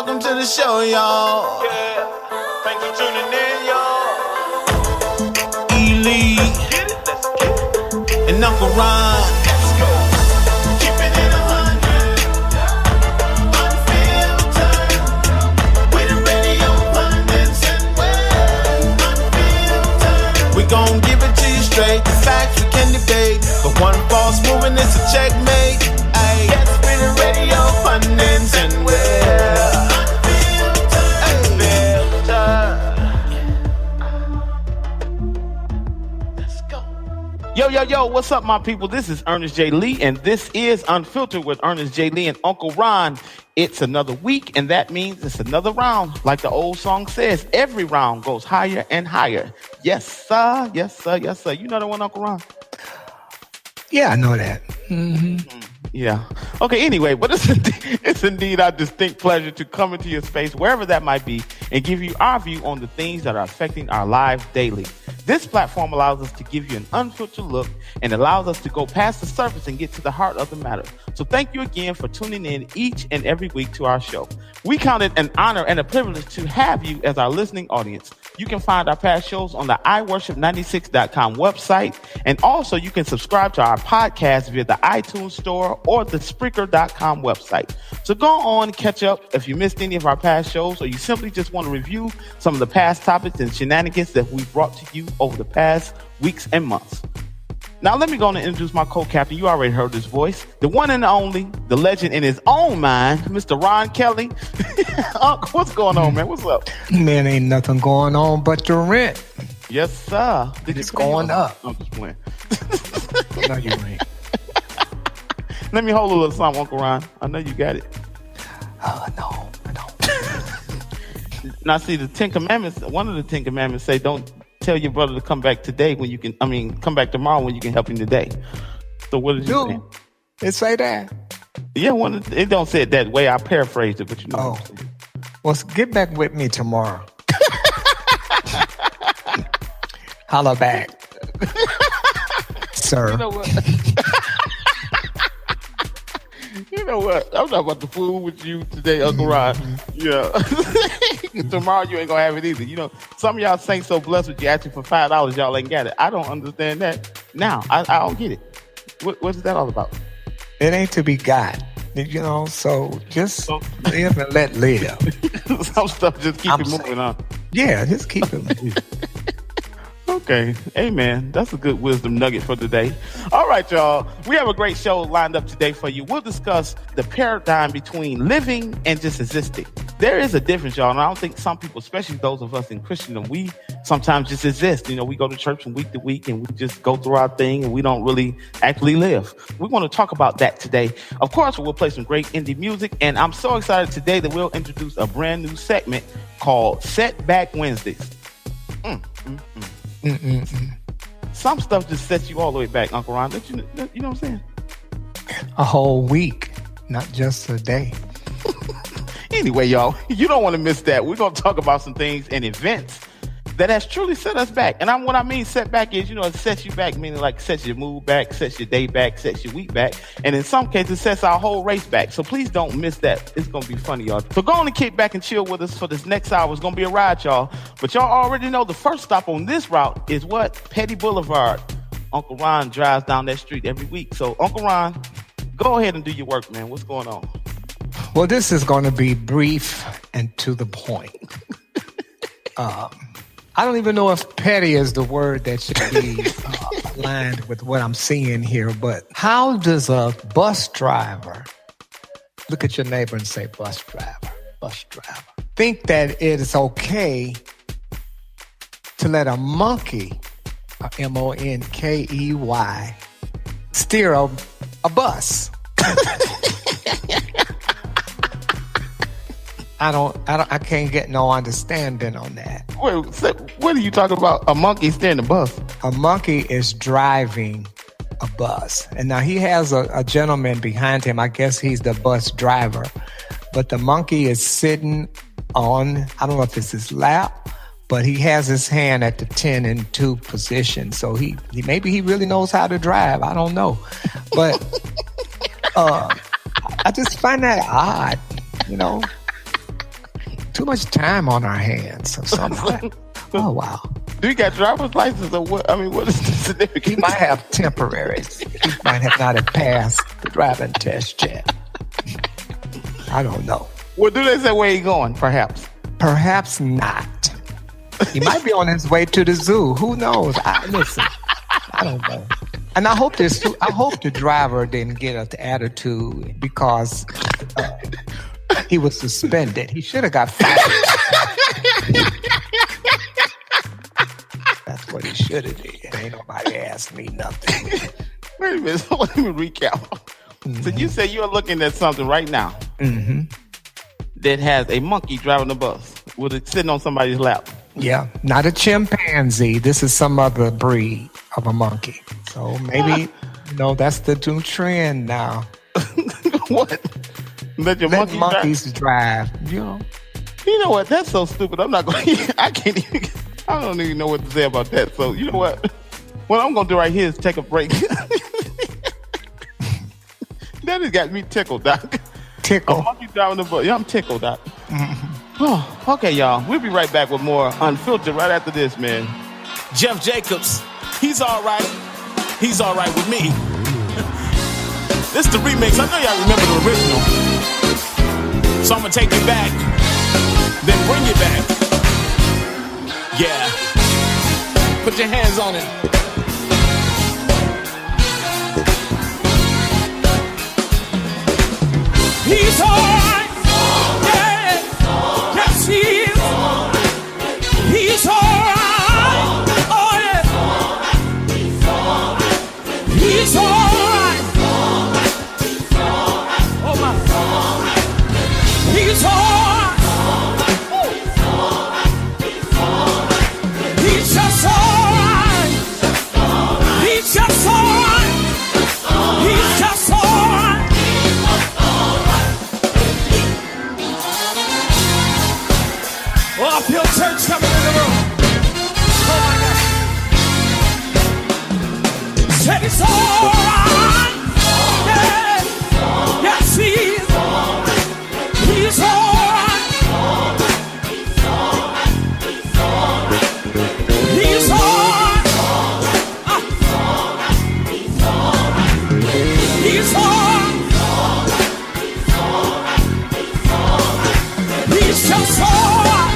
welcome to the show, y'all. Yeah, thanks for tuning in, y'all. E-Lee and Uncle Ron. Let's go. Keep it in 100. Unfiltered. We the radio pundits and we're unfiltered. We gon' give it to you straight. The facts we can debate, but one false move and it's a checkmate. Ay, yes, we the radio pundits and we're Yo, what's up, my people? This is Ernest J. Lee, and this is Unfiltered with Ernest J. Lee and Uncle Ron. It's another week, and that means it's another round. Like the old song says, every round goes higher and higher. Yes, sir. Yes, sir. Yes, sir. You know that one, Uncle Ron? Yeah, I know that. Mm-hmm. Yeah. Okay, anyway, but it's indeed our distinct pleasure to come into your space, wherever that might be, and give you our view on the things that are affecting our lives daily. This platform allows us to give you an unfiltered look and allows us to go past the surface and get to the heart of the matter. So thank you again for tuning in each and every week to our show. We count it an honor and a privilege to have you as our listening audience. You can find our past shows on the iWorship96.com website, and also you can subscribe to our podcast via the iTunes Store or the Spreaker.com website. So go on and catch up if you missed any of our past shows, or you simply just want to review some of the past topics and shenanigans that we've brought to you over the past weeks and months. Now, let me go and introduce my co-captain. You already heard his voice. The one and only, the legend in his own mind, Mr. Ron Kelly. Uncle, what's going on, man? What's up? Man, ain't nothing going on but the rent. Yes, sir. It's going up. I'm just playing. No, you ain't. Let me hold a little something, Uncle Ron. I know you got it. No, I don't. Now, see, the Ten Commandments, one of the Ten Commandments say, don't tell your brother to come back today when you can, come back tomorrow when you can help him today. So what did you say? It say that? Yeah, it don't say it that way. I paraphrased it, but you know. Oh. Well, get back with me tomorrow. Holla back. Sir. You know what? You know what? I'm not about to fool with you today, Uncle Ron. Yeah. Tomorrow you ain't gonna have it either. You know, some of y'all saints so blessed with you asking for $5, y'all ain't got it. I don't understand that. Now, I don't get it. What is that all about? It ain't to be got. You know, so just live and let live. Some stuff just keep it moving on. Yeah, just keep it moving. Okay. Amen. That's a good wisdom nugget for today. All right, y'all. We have a great show lined up today for you. We'll discuss the paradigm between living and just existing. There is a difference, y'all, and I don't think some people, especially those of us in Christendom, we sometimes just exist. You know, we go to church from week to week and we just go through our thing and we don't really actually live. We want to talk about that today. Of course, we'll play some great indie music, and I'm so excited today that we'll introduce a brand new segment called Setback Wednesdays. Some stuff just sets you all the way back, Uncle Ron. You know what I'm saying? A whole week, not just a day. Anyway, y'all, you don't want to miss that. We're going to talk about some things and events that has truly set us back. And what I mean set back is, it sets you back, meaning like sets your mood back, sets your day back, sets your week back. And in some cases, sets our whole race back. So please don't miss that. It's going to be funny, y'all. So go on and kick back and chill with us for this next hour. It's going to be a ride, y'all. But y'all already know the first stop on this route is what? Petty Boulevard. Uncle Ron drives down that street every week. So Uncle Ron, go ahead and do your work, man. What's going on? Well, this is going to be brief and to the point. I don't even know if petty is the word that should be aligned with what I'm seeing here, but how does a bus driver, look at your neighbor and say, bus driver, think that it is okay to let a monkey, Monkey, steer a bus? I can't get no understanding on that. Wait, what are you talking about? A monkey steering the bus? A monkey is driving a bus. And now he has a gentleman behind him. I guess he's the bus driver. But the monkey is sitting on, I don't know if it's his lap, but he has his hand at the 10 and 2 position. So he maybe he really knows how to drive. I don't know. But I just find that odd, too much time on our hands or something. Oh, wow. Do you got driver's license or what? I mean, what is the significance? He might have temporaries. He might have not have passed the driving test yet. I don't know. Well, do they say where he going, perhaps? Perhaps not. He might be on his way to the zoo. Who knows? Listen, I don't know. And I hope the driver didn't get an attitude because he was suspended. He should have got fired. That's what he should have did. Ain't nobody asked me nothing. Wait a minute. Let me recap. Mm-hmm. So you say you're looking at something right now that has a monkey driving a bus with it sitting on somebody's lap. Yeah, not a chimpanzee. This is some other breed of a monkey. So maybe, that's the new trend now. What? Let monkeys drive. You know what? That's so stupid. I'm not going to... I don't even know what to say about that. So, you know what? What I'm going to do right here is take a break. That has got me tickled, Doc. Tickle. A monkey driving the bus. Yeah, I'm tickled, Doc. Mm-hmm. Oh, okay, y'all. We'll be right back with more Unfiltered right after this, man. Jeff Jacobs, he's all right. He's all right with me. This is the remix. I know y'all remember the original. So I'm going to take you back, then bring you back. Yeah. Put your hands on it. He's all right. He's all right. Oh, yeah. He's all right. Oh, my. He's all right. He's just all right. He's just all right. He's just all right. Oh, I feel church coming in the room. Oh my God. Said it's all right. Yeah. Yes, he's all right. He's all right. He's all right. He's just all right.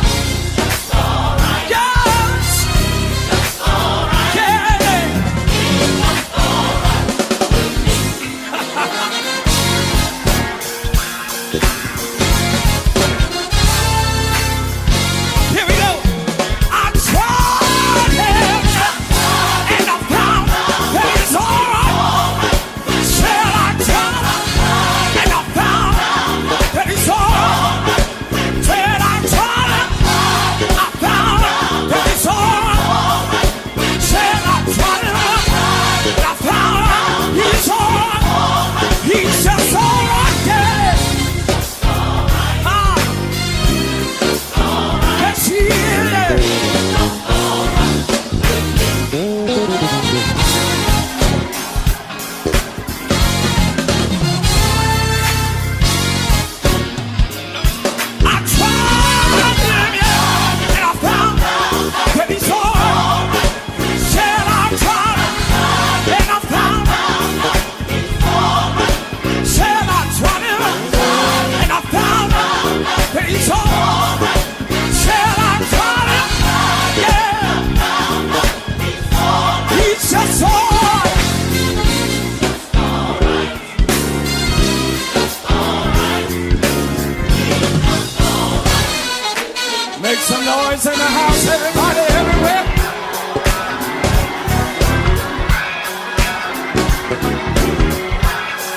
Some noise in the house, everybody, everywhere.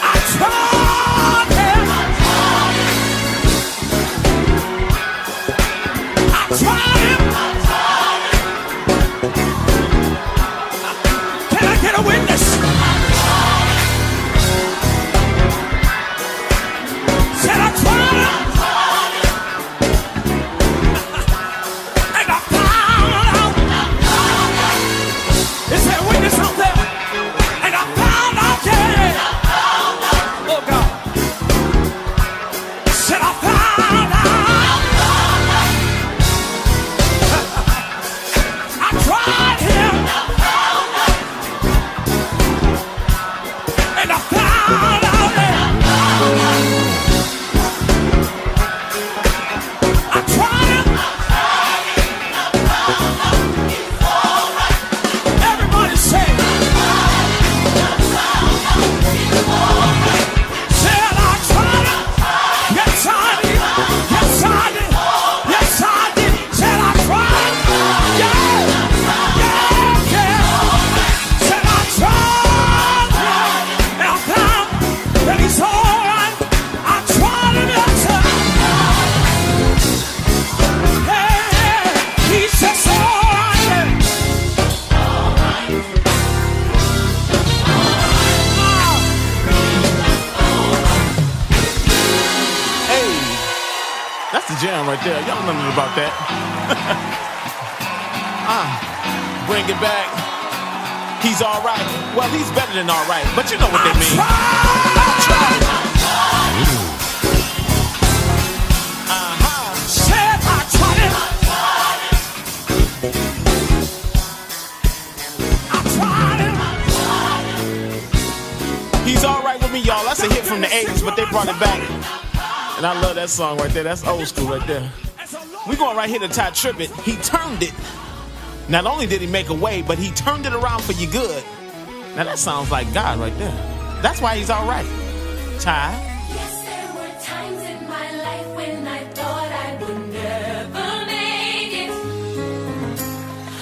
I tried him. I tried him. Can I get a witness? Said I tried him. And I found Yes, I did. Yes, I did. Said I tried. Yeah. Yeah, yeah. Said I tried. And I'm down. And he's all right. I tried him yesterday. Hey, he's just all right. Hey, that's the jam right there. Y'all know nothing about that. Bring it back. He's all right. Well, he's better than all right, but you know what they mean. I tried. Said I tried it. I tried it. He's all right with me, y'all. That's a hit from the 80s, but they brought it back. And I love that song right there. That's old school right there. We going right here to Ty Tribbett. He turned it. Not only did he make a way, but he turned it around for you good. Now that sounds like God right there. That's why he's all right. Ty. Yes, there were times in my life when I thought I would never make it.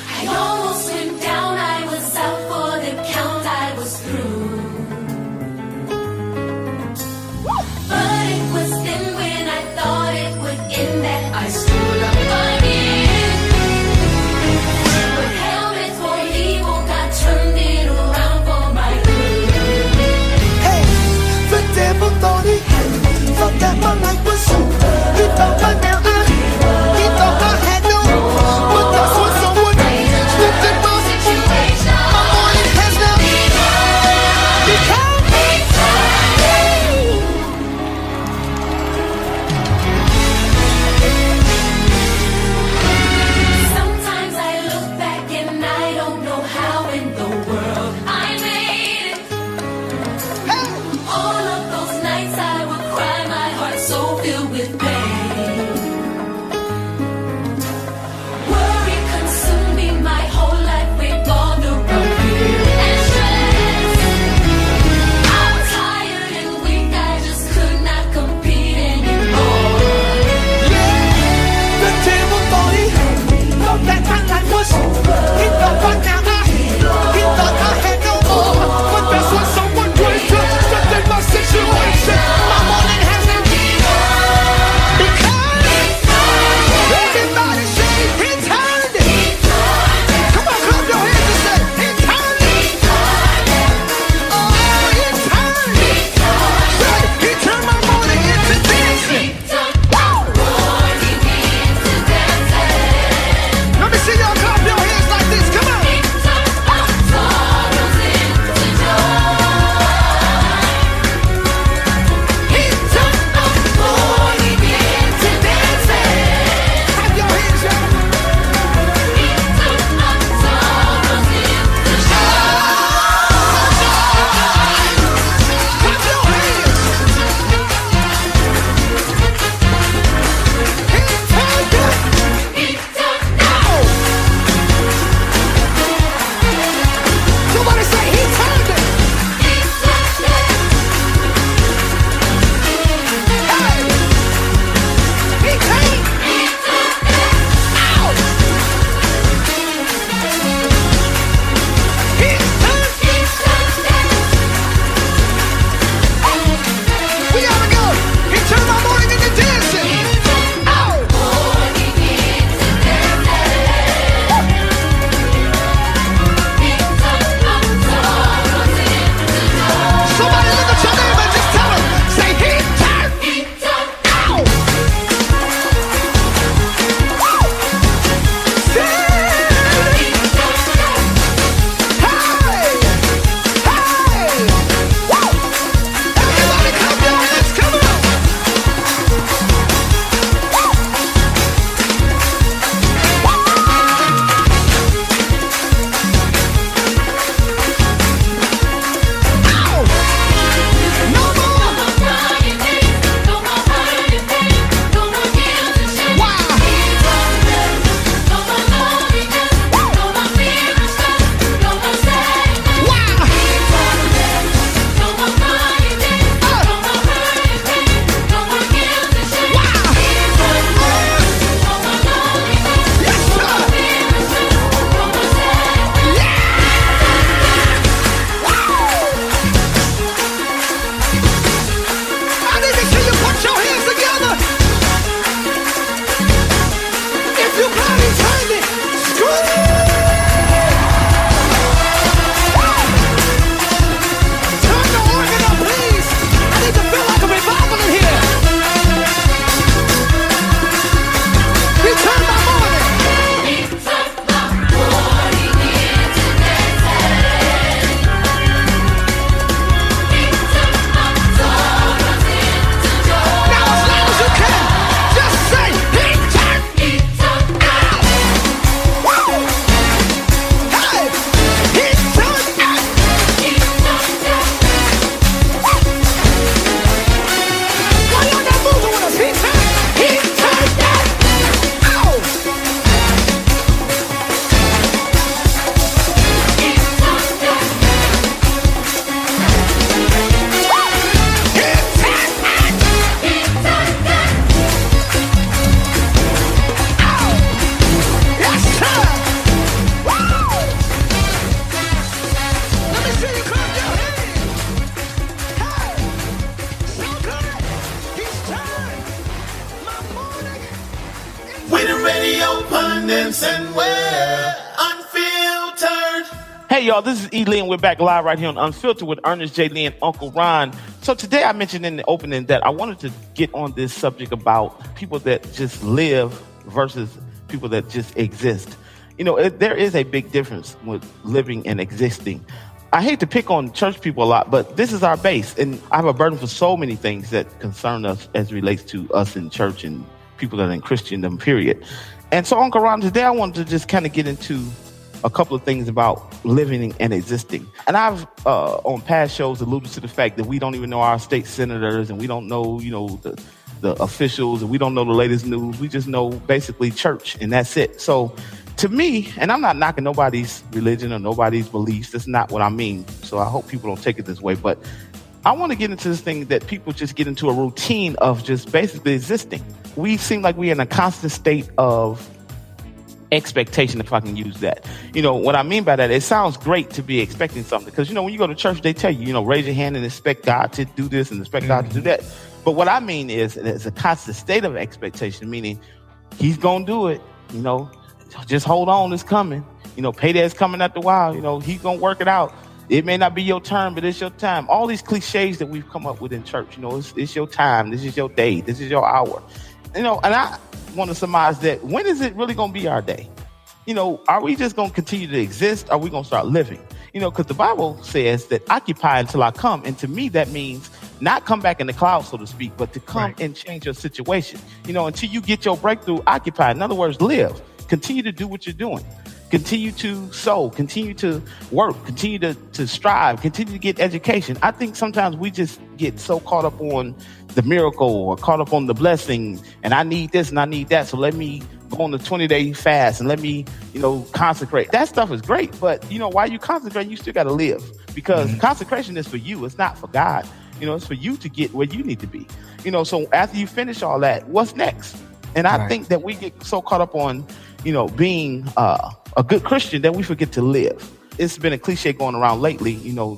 I almost went down, I was out for the count, I was through. But it was then when I thought it would end that I stood up again. But hell meant for evil, God turned it around for my good. Hey, the devil thought he radio pundits and we're unfiltered. Hey y'all, this is E. Lee, and we're back live right here on Unfiltered with Ernest, J. Lee, and Uncle Ron. So today I mentioned in the opening that I wanted to get on this subject about people that just live versus people that just exist. There is a big difference with living and existing. I hate to pick on church people a lot, but this is our base. And I have a burden for so many things that concern us as it relates to us in church and people that are in Christendom, period. And so, Uncle Ron, today I wanted to just kind of get into a couple of things about living and existing. And I've, on past shows, alluded to the fact that we don't even know our state senators, and we don't know, the officials, and we don't know the latest news. We just know basically church, and that's it. So to me, and I'm not knocking nobody's religion or nobody's beliefs. That's not what I mean. So I hope people don't take it this way. But I want to get into this thing that people just get into a routine of just basically existing. We seem like we're in a constant state of expectation, if I can use that. What I mean by that, it sounds great to be expecting something, because when you go to church, they tell you, raise your hand and expect God to do this and expect God to do that. But what I mean is it's a constant state of expectation, meaning he's gonna do it. Just hold on, it's coming. Payday's coming after a while. He's gonna work it out. It may not be your turn, but it's your time. All these cliches that we've come up with in church, it's your time, this is your day, this is your hour. And I want to surmise that, when is it really going to be our day? Are we just going to continue to exist? Are we going to start living? Because the Bible says that occupy until I come. And to me, that means not come back in the clouds, so to speak, but to come and change your situation. Until you get your breakthrough, occupy. In other words, live. Continue to do what you're doing. Continue to sow. Continue to work. Continue to strive. Continue to get education. I think sometimes we just get so caught up on the miracle or caught up on the blessing, and I need this and I need that, so let me go on the 20-day fast and let me, consecrate. That stuff is great, but while you consecrate, you still got to live, because consecration is for you. It's not for God. It's for you to get where you need to be. So after you finish all that, what's next? And I think that we get so caught up on, being a good Christian that we forget to live. It's been a cliche going around lately,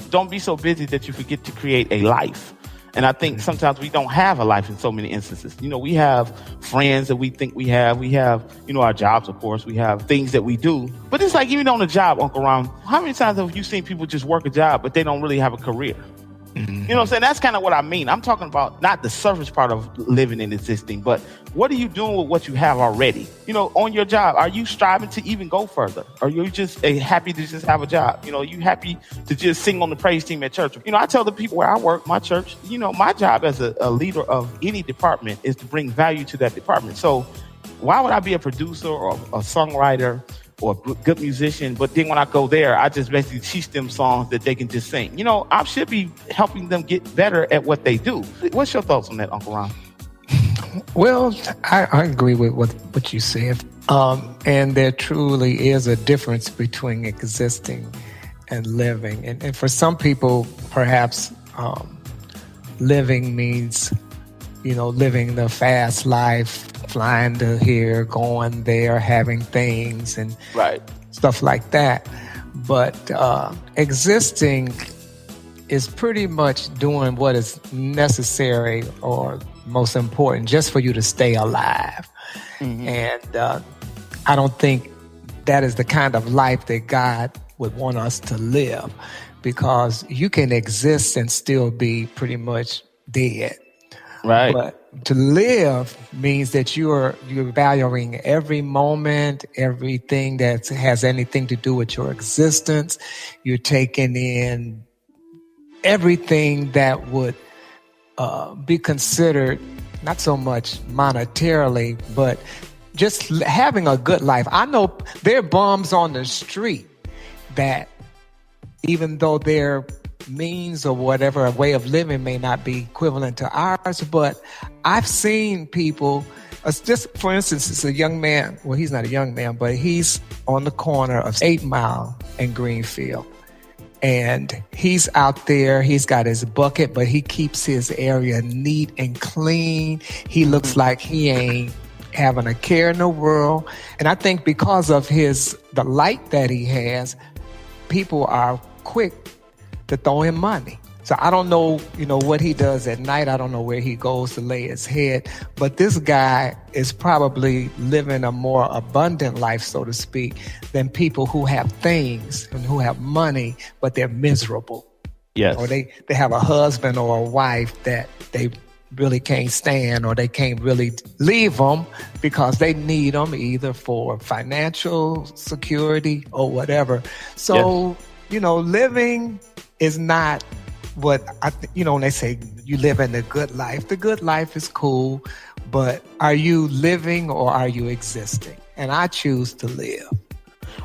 don't be so busy that you forget to create a life. And I think sometimes we don't have a life in so many instances. We have friends that we think we have. We have, our jobs, of course. We have things that we do. But it's like, even on a job, Uncle Ron, how many times have you seen people just work a job, but they don't really have a career? You know what I'm saying? That's kind of what I mean. I'm talking about not the surface part of living and existing, but what are you doing with what you have already? On your job, are you striving to even go further? Are you just happy to just have a job? Are you happy to just sing on the praise team at church? I tell the people where I work, my church, my job as a leader of any department is to bring value to that department. So why would I be a producer or a songwriter or a good musician, but then when I go there, I just basically teach them songs that they can just sing? I should be helping them get better at what they do. What's your thoughts on that, Uncle Ron? Well, I agree with what you said. And there truly is a difference between existing and living. And for some people, perhaps living means, living the fast life, flying to here, going there, having things and stuff like that. But existing is pretty much doing what is necessary or most important just for you to stay alive. And I don't think that is the kind of life that God would want us to live, because you can exist and still be pretty much dead. Right. But to live means that you're valuing every moment, everything that has anything to do with your existence. You're taking in everything that would be considered not so much monetarily, but just having a good life. I know there are bums on the street that, even though their means or whatever, a way of living may not be equivalent to ours, but I've seen people, just for instance, it's a young man, well, he's not a young man, but he's on the corner of 8 Mile and Greenfield. And he's out there, he's got his bucket, but he keeps his area neat and clean. He looks like he ain't having a care in the world. And I think because of the light that he has, people are quick to throw him money. So I don't know, what he does at night. I don't know where he goes to lay his head. But this guy is probably living a more abundant life, so to speak, than people who have things and who have money, but they're miserable. Yes. Or they have a husband or a wife that they really can't stand, or they can't really leave them because they need them either for financial security or whatever. So, living is not what when they say you live in the good life is cool, but are you living or are you existing? And I choose to live.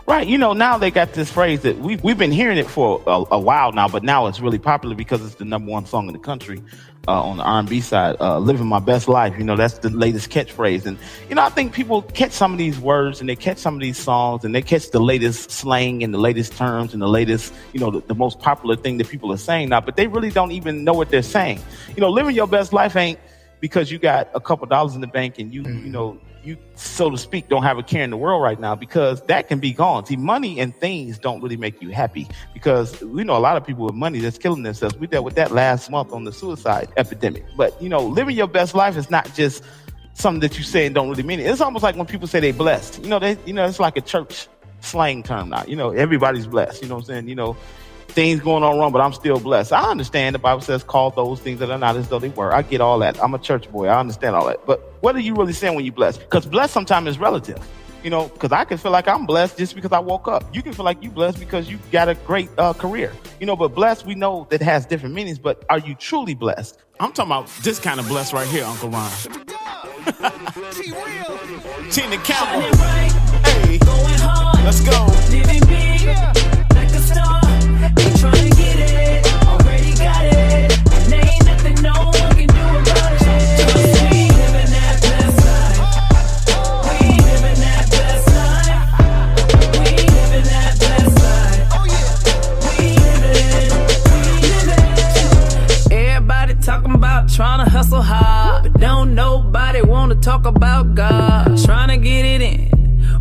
Right. Now they got this phrase that we've been hearing it for a while now, but now it's really popular because it's the #1 song in the country on the R&B side, living my best life. That's the latest catchphrase. And, I think people catch some of these words and they catch some of these songs and they catch the latest slang and the latest terms and the latest, the most popular thing that people are saying now, but they really don't even know what they're saying. Living your best life ain't because you got a couple dollars in the bank and you, so to speak, don't have a care in the world right now, because that can be gone. See, money and things don't really make you happy, because we know a lot of people with money that's killing themselves. We dealt with that last month on the suicide epidemic. But, living your best life is not just something that you say and don't really mean it. It's almost like when people say they blessed. It's like a church slang term now. Everybody's blessed. You know what I'm saying? Things going on wrong, but I'm still blessed. I understand the Bible says call those things that are not as though they were. I get all that. I'm a church boy. I understand all that. But what are you really saying when you blessed? Because blessed sometimes is relative. Because I can feel like I'm blessed just because I woke up. You can feel like you blessed because you got a great career. But blessed, we know that has different meanings. But are you truly blessed? I'm talking about this kind of blessed right here, Uncle Ron. Tina Campbell. Hey, let's go. Living big, like a star. Ain't trying to get it, already got it. And there ain't nothing no one can do about it. We living that best life. We living that best life. We living that best life. We living. Everybody talking about trying to hustle hard, but don't nobody want to talk about God. Trying to get it in,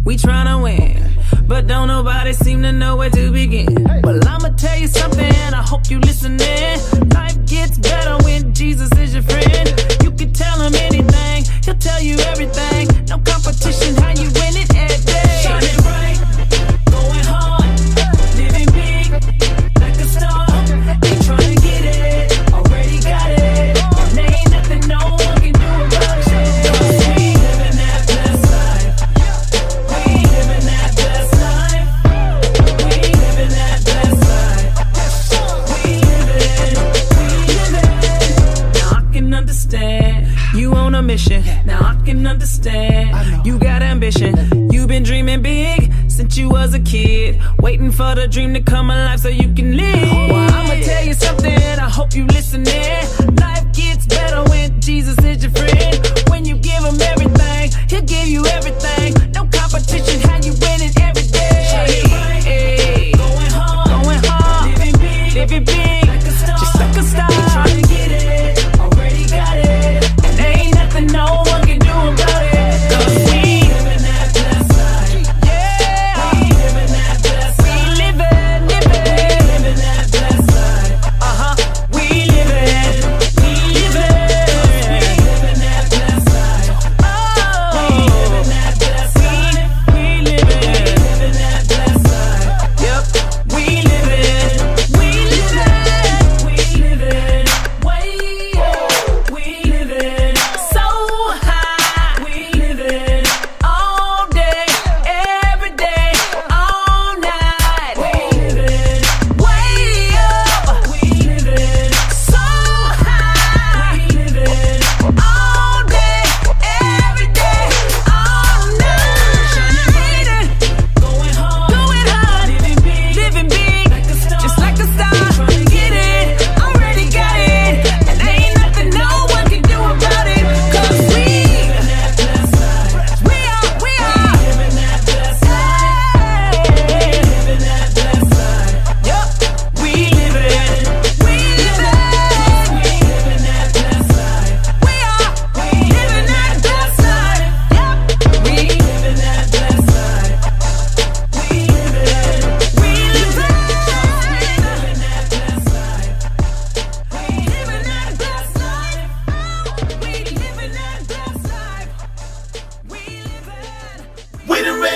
we trying to win, but don't nobody seem to know where to begin. Well, I'ma tell you something, and I hope you listening. Life gets better when Jesus is your friend. You can tell him anything, he'll tell you everything. No competition, how you win it every day. Shining bright, going hard, living big, like a star. Ain't trying to get it, already got it. And there ain't nothing no one can do about it. We living that best life. We living that best life. We living that best life. We living. Now I can understand you on a mission. Now I can understand you got ambition. You've been dreaming big since you was a kid, waiting for the dream to come alive so you can live. Well, I'ma tell you something, I hope you listening. Life gets better when Jesus is your friend. When you give him everything, he'll give you everything. No competition, how you win it every day. Hey, going hard, living big, just like a star. Trying to get it, already got it. And there ain't nothing no one can do about it. 'Cause we living that best life. Yeah, we living that best life. We living that best life. We living that best life. Oh,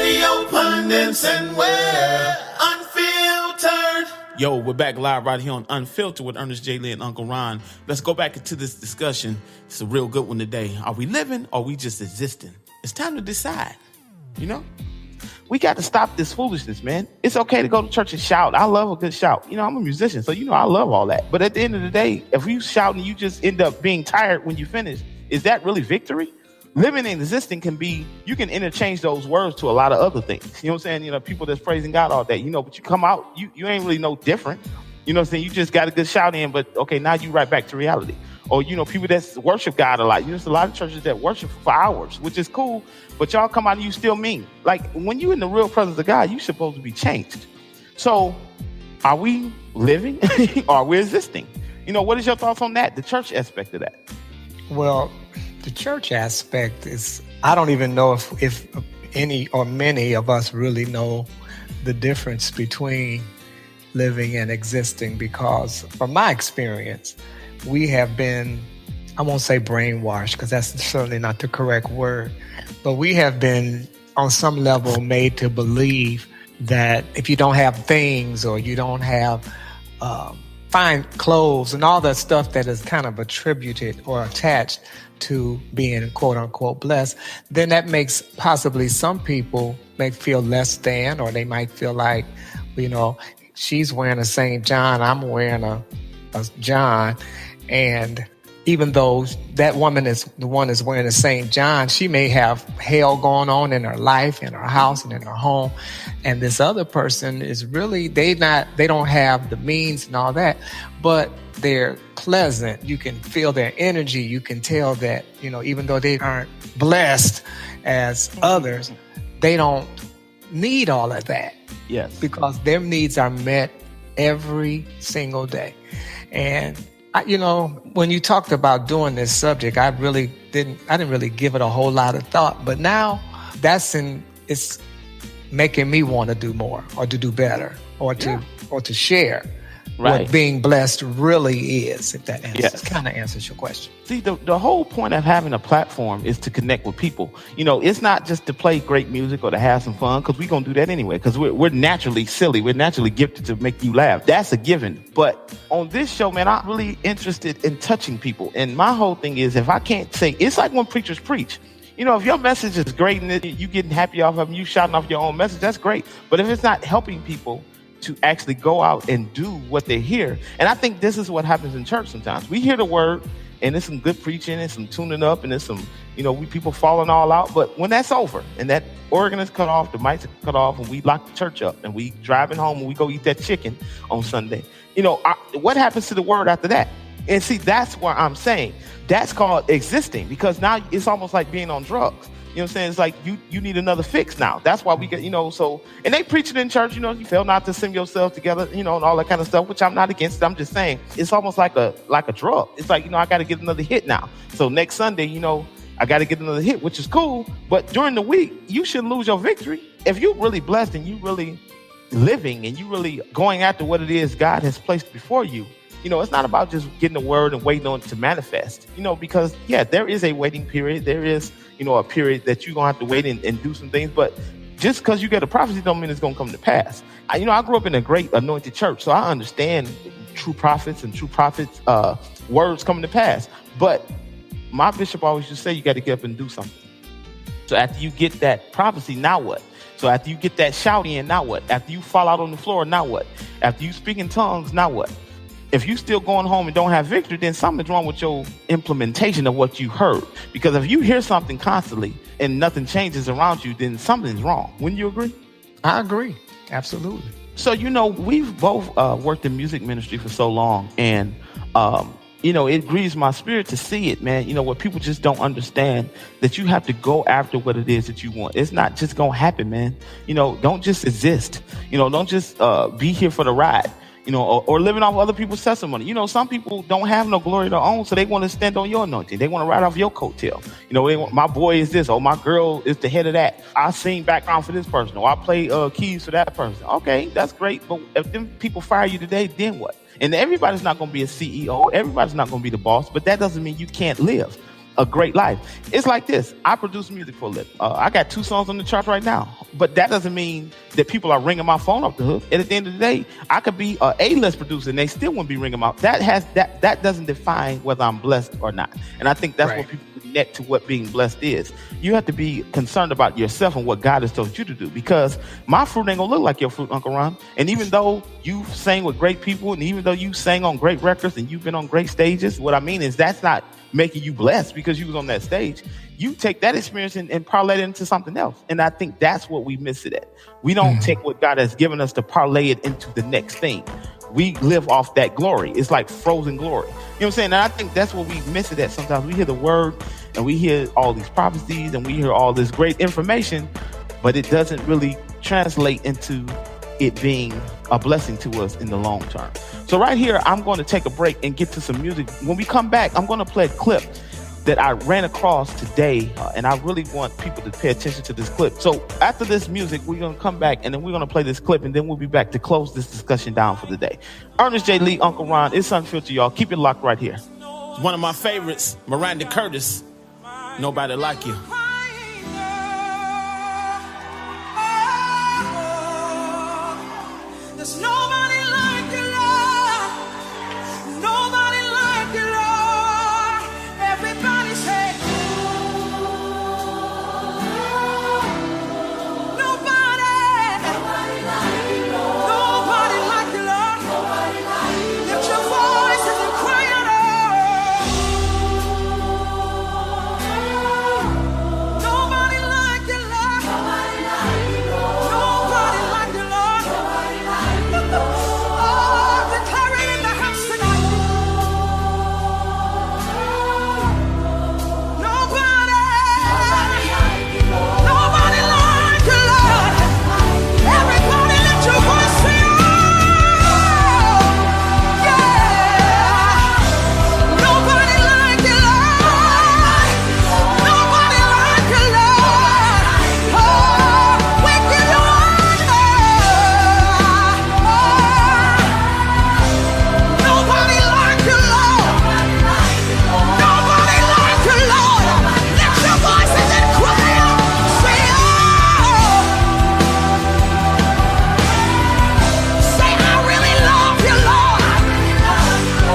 radio pundits and we're unfiltered. Yo, we're back live right here on Unfiltered with Ernest, J. Lee, and Uncle Ron. Let's go back into this discussion. It's a real good one today. Are we living or are we just existing? It's time to decide, you know? We got to stop this foolishness, man. It's okay to go to church and shout. I love a good shout. You know, I'm a musician, so I love all that. But at the end of the day, if you shout and you just end up being tired when you finish, is that really victory? Living and existing can be, you can interchange those words to a lot of other things. You know what I'm saying? People that's praising God all day, but you come out, you ain't really no different. You know what I'm saying? You just got a good shout in, but okay, now you right back to reality. Or, people that worship God a lot. There's a lot of churches that worship for hours, which is cool, but y'all come out and you still mean. Like, when you in the real presence of God, you supposed to be changed. So, are we living or are we existing? What is your thoughts on that, the church aspect of that? Well, the church aspect is, I don't even know if any or many of us really know the difference between living and existing, because from my experience, we have been, I won't say brainwashed because that's certainly not the correct word, but we have been on some level made to believe that if you don't have things or you don't have fine clothes and all that stuff that is kind of attributed or attached to being quote unquote blessed, then that makes possibly some people may feel less than, or they might feel like, she's wearing a St. John, I'm wearing a John. And even though that woman is the one that's wearing a St. John, she may have hell going on in her life, in her house, and in her home. And this other person is really, they don't have the means and all that, but they're pleasant. You can feel their energy. You can tell that, even though they aren't blessed as others, they don't need all of that. Yes. Because their needs are met every single day. And when you talked about doing this subject, I didn't really give it a whole lot of thought, but now it's making me want to do more or to do better or to share what being blessed really is, if that kind of answers your question. See, the whole point of having a platform is to connect with people. It's not just to play great music or to have some fun, because we're going to do that anyway, because we're naturally silly. We're naturally gifted to make you laugh. That's a given. But on this show, man, I'm really interested in touching people. And my whole thing is, if I can't say, it's like when preachers preach. If your message is great and you getting happy off of them, you shouting off your own message, that's great. But if it's not helping people to actually go out and do what they hear. And I think this is what happens in church sometimes. We hear the word and there's some good preaching and some tuning up and there's some, we people falling all out. But when that's over and that organ is cut off, the mics are cut off, and we lock the church up and we driving home and we go eat that chicken on Sunday, what happens to the word after that? And see, that's why I'm saying that's called existing, because now it's almost like being on drugs. You know what I'm saying? It's like you need another fix now. That's why we get, so, and they preach it in church, you fail not to sing yourself together, and all that kind of stuff, which I'm not against it. I'm just saying it's almost like a drug. It's like, I got to get another hit now. So next Sunday, I got to get another hit, which is cool. But during the week, you shouldn't lose your victory. If you're really blessed and you really living and you really going after what it is God has placed before you, it's not about just getting the word and waiting on it to manifest, because there is a waiting period. There is, a period that you're going to have to wait and do some things. But just because you get a prophecy don't mean it's going to come to pass. I grew up in a great anointed church, so I understand true prophets and true prophets' words coming to pass. But my bishop always used to say you got to get up and do something. So after you get that prophecy, now what? So after you get that shout in, now what? After you fall out on the floor, now what? After you speak in tongues, now what? If you still going home and don't have victory, then something's wrong with your implementation of what you heard. Because if you hear something constantly and nothing changes around you, then something's wrong. Wouldn't you agree? I agree. Absolutely. So, we've both worked in music ministry for so long. And, it grieves my spirit to see it, man. Where people just don't understand that you have to go after what it is that you want. It's not just going to happen, man. Don't just exist. Don't just be here for the ride. Or living off other people's testimony. Some people don't have no glory of their own, so they want to stand on your anointing. They want to ride off your coattail. My boy is this, or my girl is the head of that. I sing background for this person, or I play keys for that person. Okay, that's great, but if them people fire you today, then what? And everybody's not going to be a CEO. Everybody's not going to be the boss, but that doesn't mean you can't live. a great life. It's like this. I produce music for a living. I got 2 songs on the chart right now, but that doesn't mean that people are ringing my phone off the hook. And at the end of the day, I could be a A-list producer and they still wouldn't be ringing my. That doesn't define whether I'm blessed or not. And I think that's what people connect to what being blessed is. You have to be concerned about yourself and what God has told you to do, because my fruit ain't gonna look like your fruit, Uncle Ron. And even though you sang with great people, and even though you sang on great records and you've been on great stages, what I mean is that's not making you blessed because you was on that stage. You take that experience and parlay it into something else. And I think that's what we miss it at. We don't take what God has given us to parlay it into the next thing. We live off that glory. It's like frozen glory. You know what I'm saying? And I think that's what we miss it at sometimes. We hear the word and we hear all these prophecies and we hear all this great information, but it doesn't really translate into it being a blessing to us in the long term. So right here, I'm going to take a break and get to some music. When we come back, I'm going to play a clip that I ran across today, and I really want people to pay attention to this clip. So after this music, we're going to come back, and then we're going to play this clip, and then we'll be back to close this discussion down for the day. Ernest J. Lee, Uncle Ron, it's Unfiltered, y'all. Keep it locked right here. One of my favorites, Miranda Curtis, Nobody Like You. There's nobody like you, Lord. Nobody like you, Lord. Everybody say, nobody. Nobody like you, Lord. Nobody like you, Lord. Nobody like you, Lord. Lift your voices and cry out, nobody like you, Lord. Nobody like you, Lord. Nobody like you, Lord. Nobody like you, Lord. Oh, declare it in the house tonight. Nobody. Nobody like you, Lord. Nobody like you, Lord. Everybody lift your voice, say, oh, yeah. Nobody like you, Lord. Nobody like you, Lord. Oh, we give you honor. Nobody like you, Lord. Nobody like you, Lord. Lift your voices and cry out. Say, oh. Say, I really love you, Lord.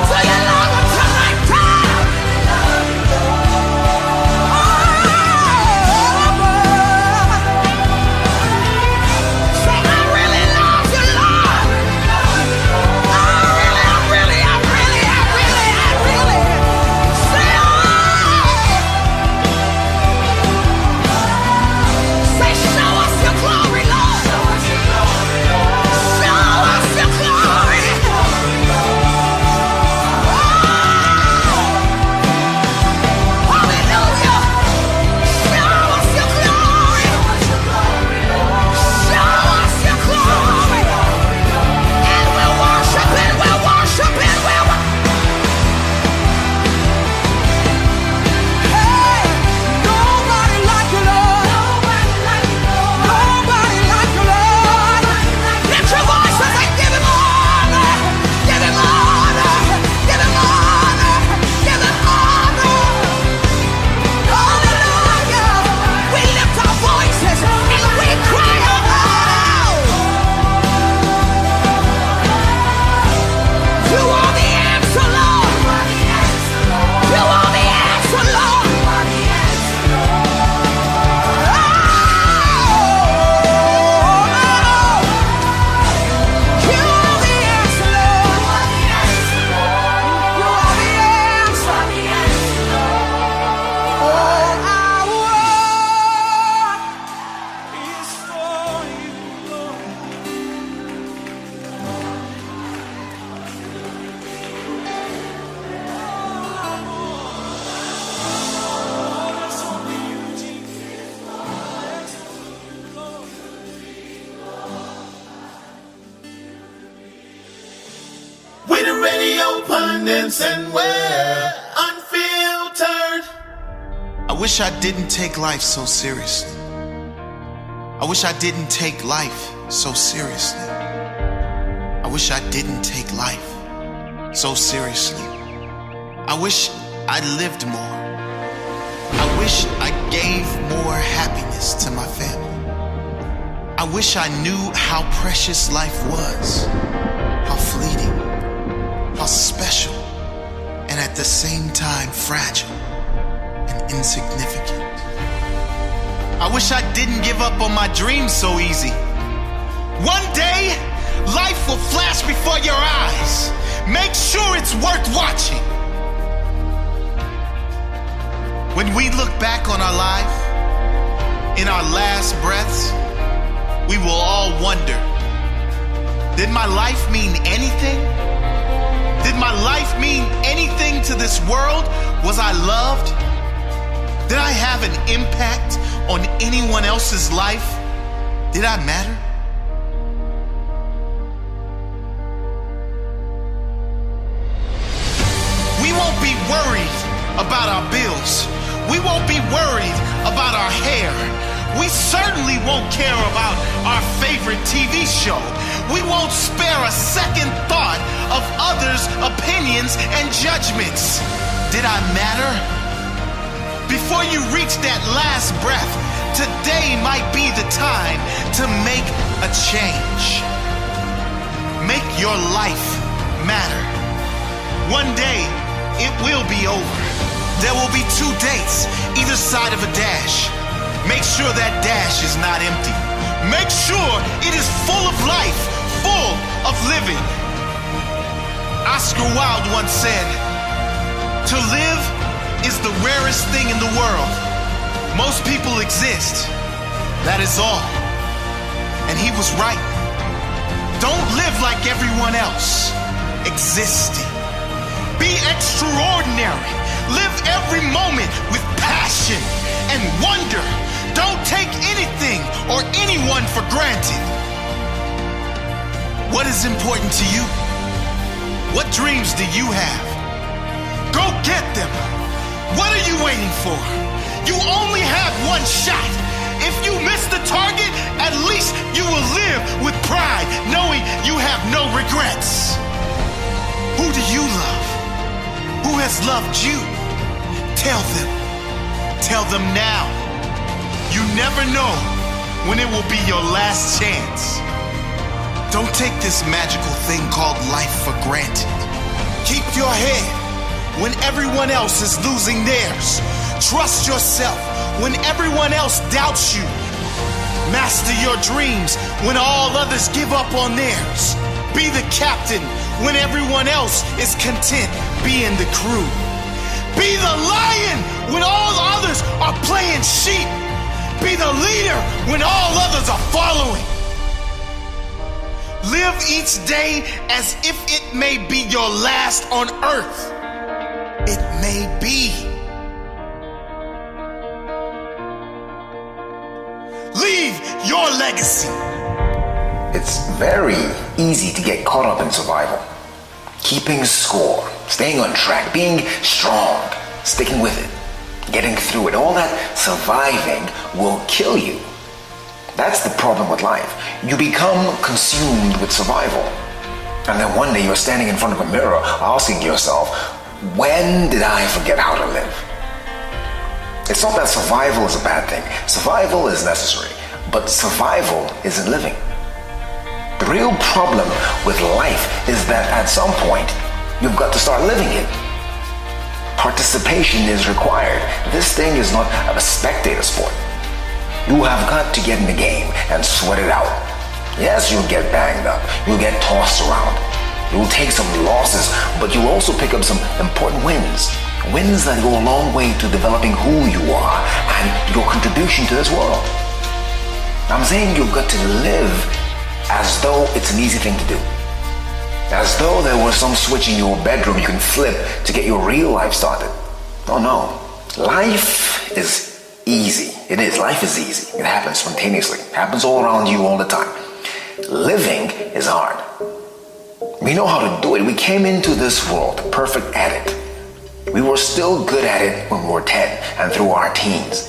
So you love him tonight, time. Say, I really love you, Lord. I really. Say, oh. Say, show us your glory, Lord. Show us your glory, Lord. Show us your glory. Hallelujah. Show us your glory. Show us your glory. And we'll worship and we'll worship and we'll Hey, nobody like you, Lord. Nobody like you, Lord. Nobody like you, Lord. Lift your voices and give him honor. Give him honor. Give him honor. Give him honor. Hallelujah. We lift our voices and we cry out. You are the answer, Lord. You are the answer, Lord. You are the answer, Lord. You are the answer. All I want is for you, Lord. We the radio pundits and we're unfiltered. I wish I didn't take life so seriously. I wish I didn't take life so seriously. I wish I didn't take life so seriously. I wish I'd lived more. I wish I gave more happiness to my family. I wish I knew how precious life was, how fleeting, how special, and at the same time fragile and insignificant. I wish I didn't give up on my dreams so easy. One day, life will flash before your eyes. Make sure it's worth watching. When we look back on our life, in our last breaths, we will all wonder, did my life mean anything? Did my life mean anything to this world? Was I loved? Did I have an impact on anyone else's life? Did I matter? We won't be worried about our bills. We won't be worried about our hair. We certainly won't care about our favorite TV show. We won't spare a second thought of others' opinions and judgments. Did I matter? Before you reach that last breath, today might be the time to make a change. Make your life matter. One day, it will be over. There will be 2 dates, either side of a dash. Make sure that dash is not empty. Make sure it is full of life, full of living. Oscar Wilde once said, "To live is the rarest thing in the world. Most people exist. That is all." And he was right. Don't live like everyone else. Existing. Be extraordinary. Live every moment with passion and wonder. Don't take anything or anyone for granted. What is important to you? What dreams do you have? Go get them. What are you waiting for? You only have one shot. If you miss the target, at least you will live with pride, knowing you have no regrets. Who do you love? Who has loved you? Tell them. Tell them now. You never know when it will be your last chance. Don't take this magical thing called life for granted. Keep your head when everyone else is losing theirs. Trust yourself when everyone else doubts you. Master your dreams when all others give up on theirs. Be the captain when everyone else is content being the crew. Be the lion when all others are playing sheep. Be the leader when all others are following. Live each day as if it may be your last on earth. It may be. Leave your legacy. It's very easy to get caught up in survival. Keeping score, staying on track, being strong, sticking with it, getting through it. All that surviving will kill you. That's the problem with life. You become consumed with survival. And then one day you're standing in front of a mirror asking yourself, when did I forget how to live? It's not that survival is a bad thing. Survival is necessary, but survival isn't living. The real problem with life is that at some point, you've got to start living it. Participation is required. This thing is not a spectator sport. You have got to get in the game and sweat it out. Yes, you'll get banged up. You'll get tossed around. You'll take some losses, but you'll also pick up some important wins. Wins that go a long way to developing who you are and your contribution to this world. I'm saying you've got to live as though it's an easy thing to do. As though there was some switch in your bedroom you can flip to get your real life started. Oh no. Life is easy. It is. Life is easy. It happens spontaneously. It happens all around you all the time. Living is hard. We know how to do it. We came into this world perfect at it. We were still good at it when we were 10 and through our teens.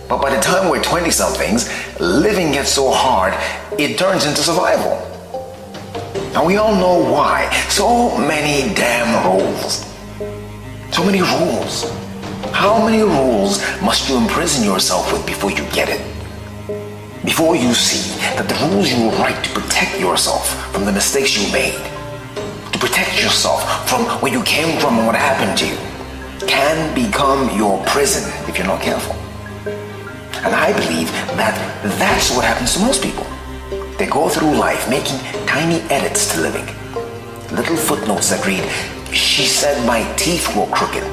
But by the time we're 20-somethings, living gets so hard, it turns into survival. And we all know why. So many damn rules. So many rules. How many rules must you imprison yourself with before you get it? Before you see that the rules you write to protect yourself from the mistakes you made, to protect yourself from where you came from and what happened to you, can become your prison if you're not careful. And I believe that that's what happens to most people. They go through life making tiny edits to living. Little footnotes that read, "She said my teeth were crooked,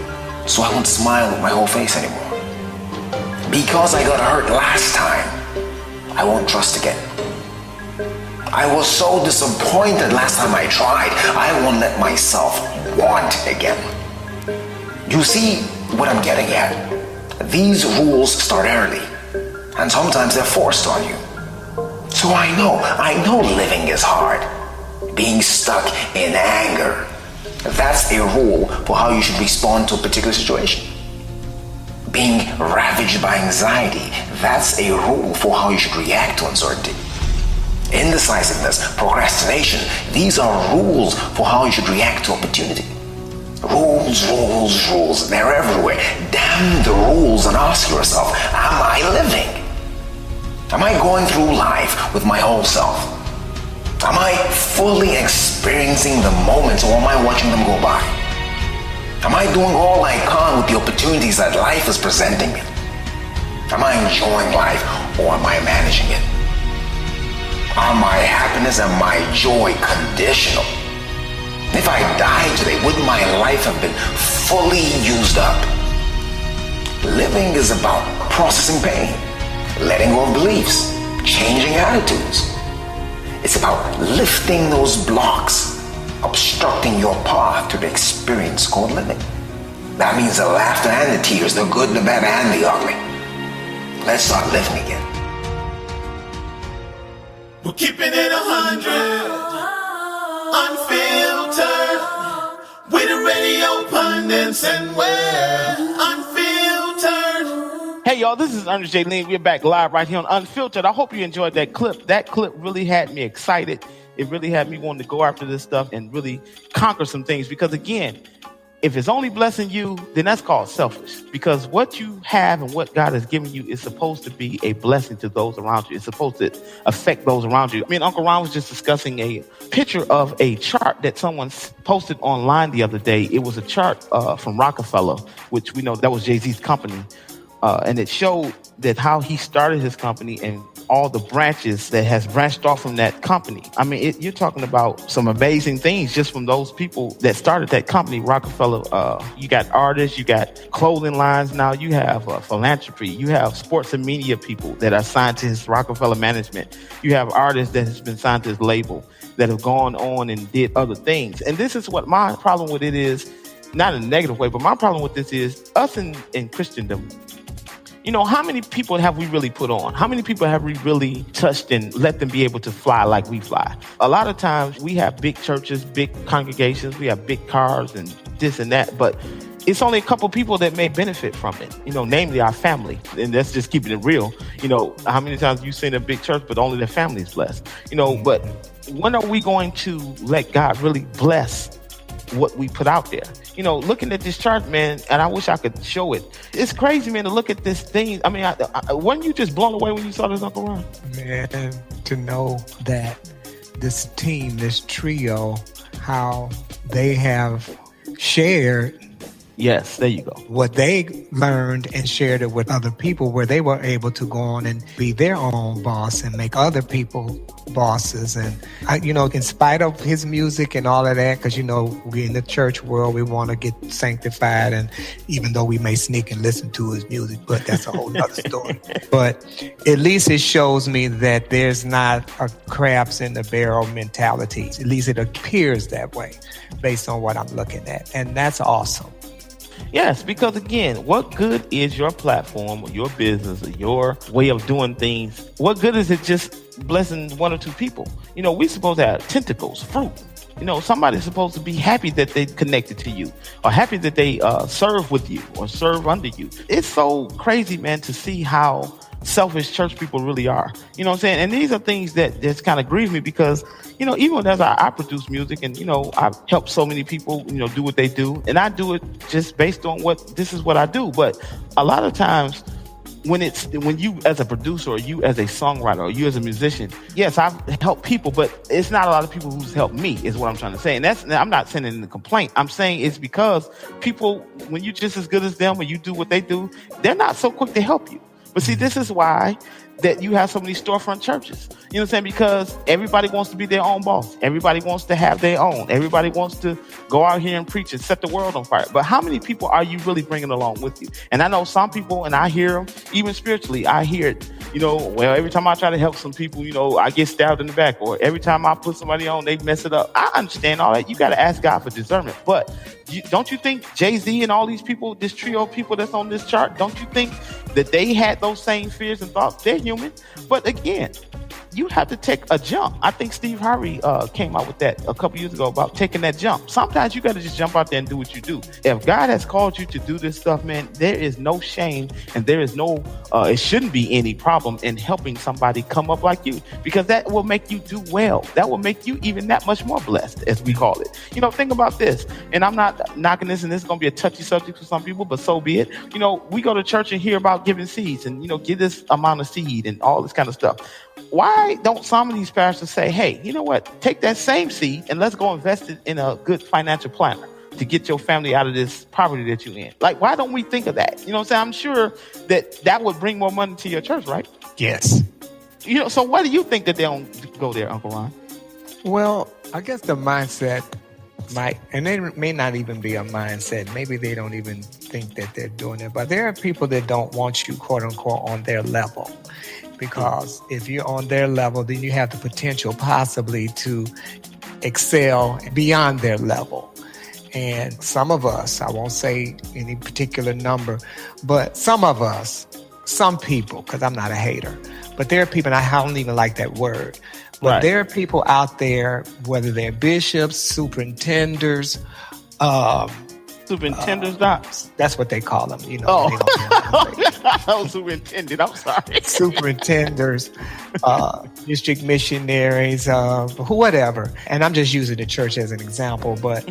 so I won't smile with my whole face anymore. Because I got hurt last time, I won't trust again. I was so disappointed last time I tried, I won't let myself want again." You see what I'm getting at? These rules start early, and sometimes they're forced on you. So I know living is hard. Being stuck in anger, that's a rule for how you should respond to a particular situation. Being ravaged by anxiety, that's a rule for how you should react to uncertainty. Indecisiveness, procrastination, these are rules for how you should react to opportunity. Rules, they're everywhere. Damn the rules and ask yourself, am I living? Am I going through life with my whole self? Am I fully experiencing the moments, or am I watching them go by? Am I doing all I can with the opportunities that life is presenting me? Am I enjoying life, or am I managing it? Are my happiness and my joy conditional? If I died today, would my life have been fully used up? Living is about processing pain, letting go of beliefs, changing attitudes. It's about lifting those blocks, obstructing your path to the experience called living. That means the laughter and the tears, the good, the bad, and the ugly. Let's start living again. We're keeping it 100, unfiltered, with the radio pundits, and we're unfiltered. Hey y'all, this is Ernest J. Lean. We're back live right here on Unfiltered. I hope you enjoyed that clip. That clip really had me excited. It really had me wanting to go after this stuff and really conquer some things. Because again, if it's only blessing you, then that's called selfish. Because what you have and what God has given you is supposed to be a blessing to those around you. It's supposed to affect those around you. I mean, Uncle Ron was just discussing a picture of a chart that someone posted online the other day. It was a chart from Rockefeller, which we know that was Jay-Z's company. And it showed that how he started his company and all the branches that has branched off from that company. I mean, you're talking about some amazing things just from those people that started that company, Rockefeller. You got artists, you got clothing lines now, you have philanthropy, you have sports and media people that are signed to his Rockefeller management. You have artists that has been signed to his label that have gone on and did other things. And this is what my problem with it is, not in a negative way, but my problem with this is us in Christendom. You know, how many people have we really put on? How many people have we really touched and let them be able to fly like we fly? A lot of times we have big churches, big congregations, we have big cars and this and that, but it's only a couple people that may benefit from it, you know, namely our family. And that's just keeping it real. You know, how many times you've seen a big church, but only their family is blessed? You know, but when are we going to let God really bless what we put out there? You know, looking at this chart, man, and I wish I could show it. It's crazy, man, to look at this thing. I mean, weren't you just blown away when you saw this, Uncle Ron? Man, to know that this team, this trio, how they have shared. Yes, there you go. What they learned and shared it with other people, where they were able to go on and be their own boss and make other people bosses. And, you know, in spite of his music and all of that, because, you know, we in the church world, we want to get sanctified. And even though we may sneak and listen to his music, but that's a whole other story. But at least it shows me that there's not a crabs in the barrel mentality. At least it appears that way based on what I'm looking at. And that's awesome. Yes, because again, what good is your platform or your business or your way of doing things? What good is it just blessing one or two people? You know, we're supposed to have tentacles, fruit. You know, somebody's supposed to be happy that they connected to you or happy that they serve with you or serve under you. It's so crazy, man, to see how selfish church people really are. You know what I'm saying? And these are things that just kind of grieve me because, even as I produce music and, I've helped so many people, do what they do. And I do it just based on this is what I do. But a lot of times when you as a producer or you as a songwriter or you as a musician, yes, I've helped people, but it's not a lot of people who's helped me is what I'm trying to say. And I'm not saying it in the complaint. I'm saying it's because people, when you're just as good as them or you do what they do, they're not so quick to help you. But see, this is why that you have so many storefront churches. You know what I'm saying? Because everybody wants to be their own boss. Everybody wants to have their own. Everybody wants to go out here and preach and set the world on fire. But how many people are you really bringing along with you? And I know some people, and I hear them, even spiritually, I hear it, well, every time I try to help some people, I get stabbed in the back. Or every time I put somebody on, they mess it up. I understand all that. You got to ask God for discernment. But don't you think Jay-Z and all these people, this trio of people that's on this chart, don't you think that they had those same fears and thoughts? They're human. But again, you have to take a jump. I think Steve Harvey came out with that a couple years ago about taking that jump. Sometimes you got to just jump out there and do what you do. If God has called you to do this stuff, man, there is no shame and there is no, it shouldn't be any problem in helping somebody come up like you, because that will make you do well. That will make you even that much more blessed, as we call it. Think about this, and I'm not knocking this, and this is going to be a touchy subject for some people, but so be it. We go to church and hear about giving seeds and, give this amount of seed and all this kind of stuff. Why don't some of these pastors say, hey, you know what, take that same seed and let's go invest it in a good financial planner to get your family out of this poverty that you're in? Like, why don't we think of that? You know what I'm saying? I'm sure that would bring more money to your church, right? Yes. So why do you think that they don't go there, Uncle Ron? Well, I guess the mindset might, and it may not even be a mindset. Maybe they don't even think that they're doing it. But there are people that don't want you, quote unquote, on their level. Because if you're on their level, then you have the potential possibly to excel beyond their level. And some of us, I won't say any particular number, but some of us, some people, because I'm not a hater, but there are people, and I don't even like that word, but right. There are people out there, whether they're bishops, superintendents, Superintendents, docs. That's what they call them, Oh, They don't know superintendent. I'm sorry. Superintendents, district missionaries, whatever. And I'm just using the church as an example, but.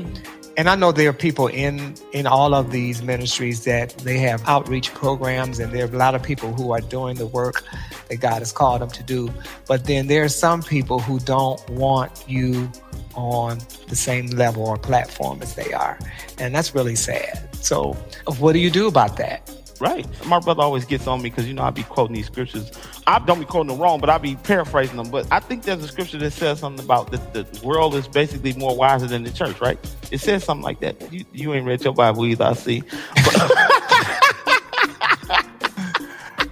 And I know there are people in all of these ministries that they have outreach programs, and there are a lot of people who are doing the work that God has called them to do. But then there are some people who don't want you on the same level or platform as they are. And that's really sad. So what do you do about that? Right. My brother always gets on me because, I be quoting these scriptures. I don't be quoting them wrong, but I be paraphrasing them. But I think there's a scripture that says something about the world is basically more wiser than the church, right? It says something like that. You ain't read your Bible either, I see.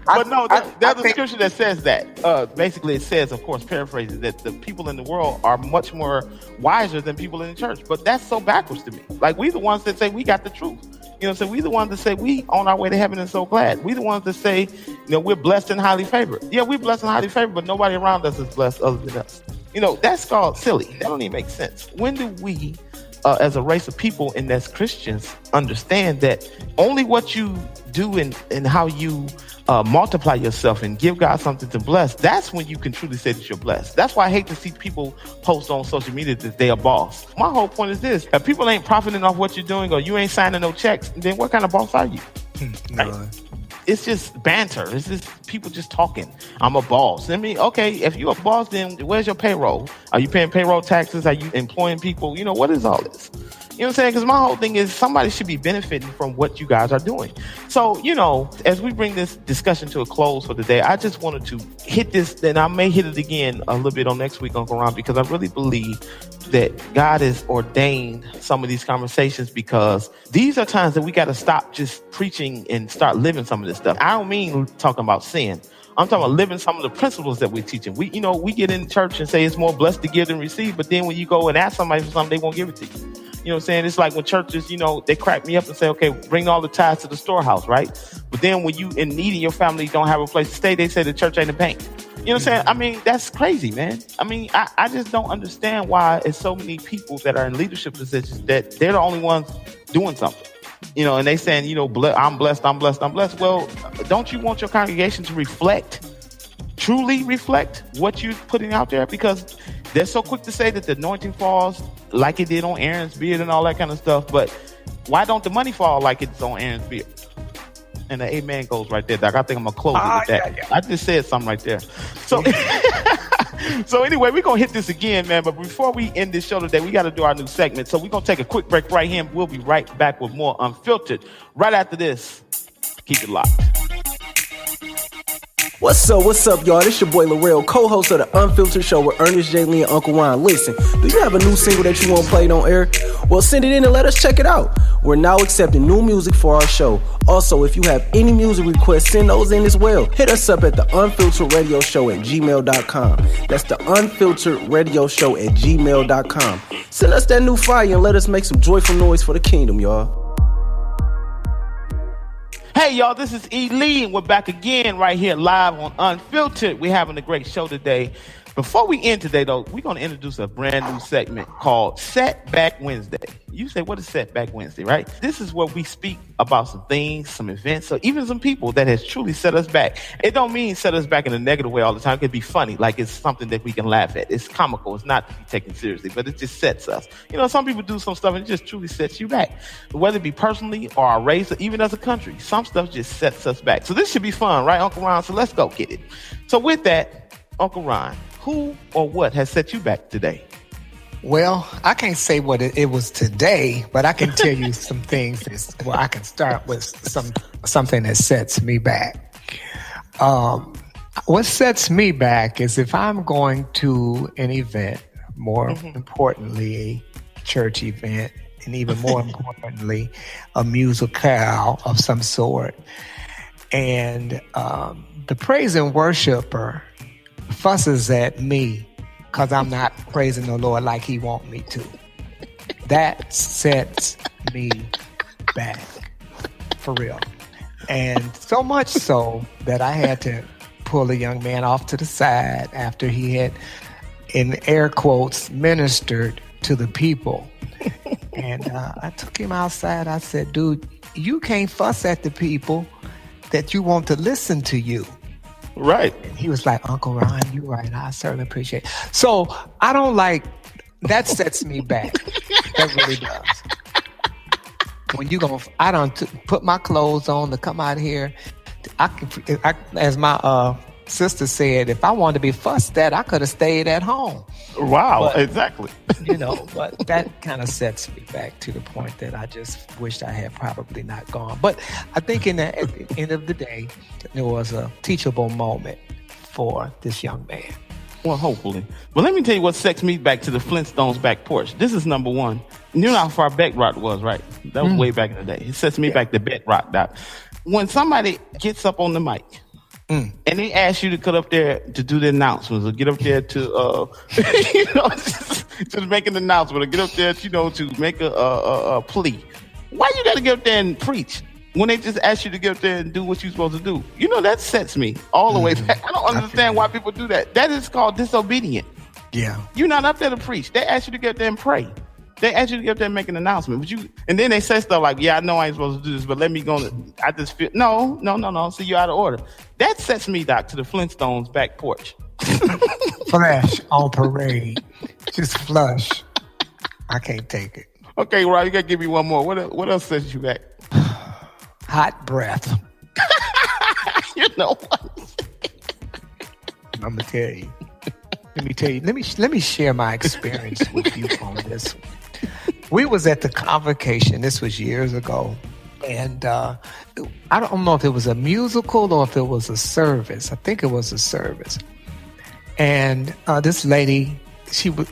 But no, there's a scripture that says that. Basically, it says, of course, paraphrasing, that the people in the world are much more wiser than people in the church. But that's so backwards to me. Like, we the ones that say we got the truth. So we the ones that say we on our way to heaven and so glad. We the ones that say, we're blessed and highly favored. Yeah, we're blessed and highly favored, but nobody around us is blessed other than us. That's called silly. That don't even make sense. When do we, as a race of people and as Christians, understand that only what you do and how you multiply yourself and give God something to bless, that's when you can truly say that you're blessed. That's why I hate to see people post on social media that they're a boss. My whole point is this: if people ain't profiting off what you're doing, or you ain't signing no checks, then what kind of boss are you? No. Right? It's just banter. It's just people just talking. I'm a boss. Okay, if you're a boss, then where's your payroll? Are you paying payroll taxes? Are you employing people? What is all this? You know what I'm saying? Because my whole thing is somebody should be benefiting from what you guys are doing. So, as we bring this discussion to a close for today, I just wanted to hit this, and I may hit it again a little bit on next week, Uncle Ron, because I really believe that God has ordained some of these conversations, because these are times that we got to stop just preaching and start living some of this stuff. I don't mean talking about sin. I'm talking about living some of the principles that we're teaching. We get in church and say it's more blessed to give than receive, but then when you go and ask somebody for something, they won't give it to you. You know what I'm saying? It's like when churches, they crack me up and say, okay, bring all the tithes to the storehouse, right? But then when you in need and your family don't have a place to stay, they say the church ain't a bank. You know what I'm saying? I mean, that's crazy, man. I mean, I just don't understand why it's so many people that are in leadership positions that they're the only ones doing something. and they saying, I'm blessed, I'm blessed, I'm blessed. Well, don't you want your congregation to truly reflect what you're putting out there? Because they're so quick to say that the anointing falls like it did on Aaron's beard and all that kind of stuff. But why don't the money fall like it's on Aaron's beard? And the amen goes right there, Doc. I think I'm going to close it with that. Yeah. I just said something right there. So, so anyway, we're going to hit this again, man. But before we end this show today, we got to do our new segment. So we're going to take a quick break right here. And we'll be right back with more Unfiltered right after this. Keep it locked. What's up, y'all? This your boy Laurel, co-host of the Unfiltered Show with Ernest, J. Lee, and Uncle Ron. Listen, do you have a new single that you want played on air? Well, send it in and let us check it out. We're now accepting new music for our show. Also, if you have any music requests, send those in as well. Hit us up at the Unfiltered Radio Show at gmail.com. That's the Unfiltered Radio Show at gmail.com. Send us that new fire and let us make some joyful noise for the kingdom, y'all. Hey, y'all, this is E. Lee, and we're back again right here live on Unfiltered. We're having a great show today. Before we end today, though, we're going to introduce a brand new segment called Setback Wednesday. You say, what is Setback Wednesday, right? This is where we speak about some things, some events, or even some people that has truly set us back. It don't mean set us back in a negative way all the time. It could be funny, like it's something that we can laugh at. It's comical. It's not to be taken seriously, but it just sets us. Some people do some stuff and it just truly sets you back. Whether it be personally or our race or even as a country, some stuff just sets us back. So this should be fun, right, Uncle Ron? So let's go get it. So with that, Uncle Ron, who or what has set you back today? Well, I can't say what it was today, but I can tell you some things. I can start with something that sets me back. What sets me back is if I'm going to an event, more importantly, a church event, and even more importantly, a musicale of some sort, and the praise and worshiper fusses at me because I'm not praising the Lord like he want me to. That sets me back, for real. And so much so that I had to pull a young man off to the side after he had, in air quotes, ministered to the people. And I took him outside. I said, dude, you can't fuss at the people that you want to listen to you. Right. And he was like, Uncle Ron, you're right. I certainly appreciate it. So I don't like, that sets me back. That really does. When you I don't put my clothes on to come out here. I as my sister said, if I wanted to be fussed at, I could have stayed at home. Wow, but, exactly. But that kind of sets me back to the point that I just wished I had probably not gone. But I think at the end of the day, there was a teachable moment for this young man. Well, hopefully. But let me tell you what sets me back to the Flintstones back porch. This is number one. You know how far Bedrock was, right? That was way back in the day. It sets me back to Bedrock, Doc. When somebody gets up on the mic, and they ask you to cut up there to do the announcements or get up there to, just make an announcement or get up there, to make a plea. Why you got to get up there and preach when they just ask you to get up there and do what you're supposed to do? That sets me all the way back. I don't understand why people do that. That is called disobedient. Yeah. You're not up there to preach. They ask you to get up there and pray. They ask you to get up there and make an announcement. And then they say stuff like, yeah, I know I ain't supposed to do this, but let me go. I just feel, no. So you're out of order. That sets me, Doc, to the Flintstones back porch. Flash on parade. Just flush. I can't take it. Okay, Rob, you got to give me one more. What else sets you back? Hot breath. You know what? I'm going to tell you. Let me share my experience with you on this. We was at the convocation. This was years ago. And I don't know if it was a musical or if it was a service. I think it was a service. And this lady,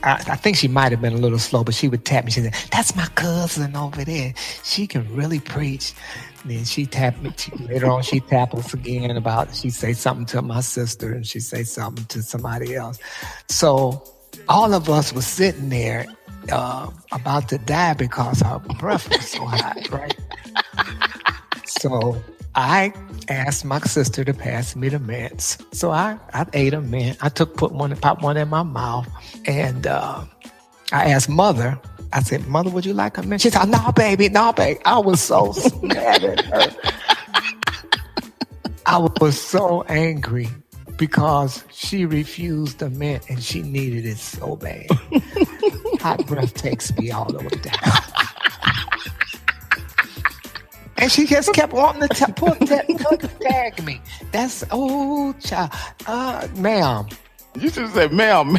I think she might have been a little slow, but she would tap me. She said, that's my cousin over there. She can really preach. And then she tapped me. Later on, she tapped us again she'd say something to my sister and she'd say something to somebody else. So all of us were sitting there about to die because our breath was so hot, right? So I asked my sister to pass me the mints. So I ate a mint. I popped one in my mouth, and I asked Mother, I said, Mother, would you like a mint? She said, no, baby, no, baby. I was so mad at her. I was so angry because she refused the mint and she needed it so bad. Hot breath takes me all the way down. And she just kept wanting to tag me. That's, oh, child. Ma'am. You should say, ma'am.